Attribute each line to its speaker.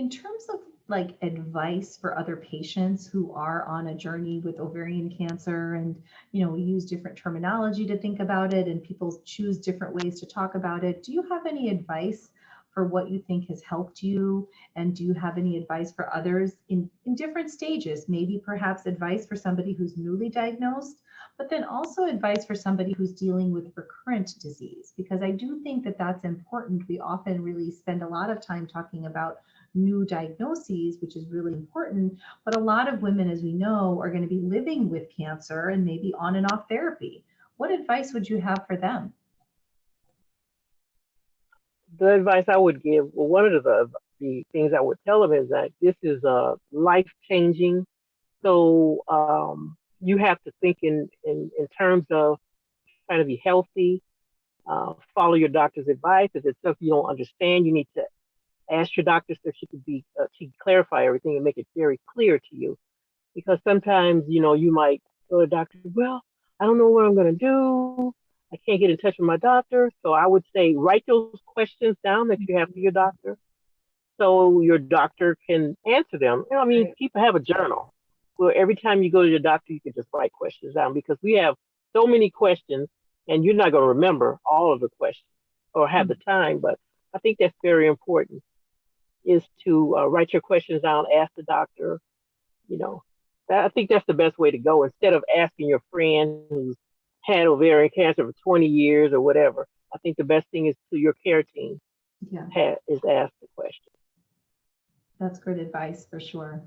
Speaker 1: in terms of like advice for other patients who are on a journey with ovarian cancer, and we use different terminology to think about it and people choose different ways to talk about it, do you have any advice for what you think has helped you? And do you have any advice for others in different stages? Maybe perhaps advice for somebody who's newly diagnosed, but then also advice for somebody who's dealing with recurrent disease, because I do think that that's important. We often really spend a lot of time talking about new diagnoses, which is really important, but a lot of women, as we know, are going to be living with cancer and maybe on and off therapy. What advice would you have for them?
Speaker 2: The advice I would give, well, one of the things I would tell them is that this is life changing. So you have to think in terms of trying to be healthy, follow your doctor's advice. If it's something you don't understand, you need to ask your doctor so she can clarify everything and make it very clear to you. Because sometimes, you might go to the doctor, well, I don't know what I'm going to do. I can't get in touch with my doctor. So I would say write those questions down that you have for your doctor so your doctor can answer them. I mean, people have a journal where every time you go to your doctor, you can just write questions down, because we have so many questions and you're not going to remember all of the questions or have the time. But I think that's very important, is to write your questions down, ask the doctor, I think that's the best way to go, instead of asking your friend who's had ovarian cancer for 20 years or whatever. I think the best thing is to your care team is ask the question.
Speaker 1: That's good advice for sure.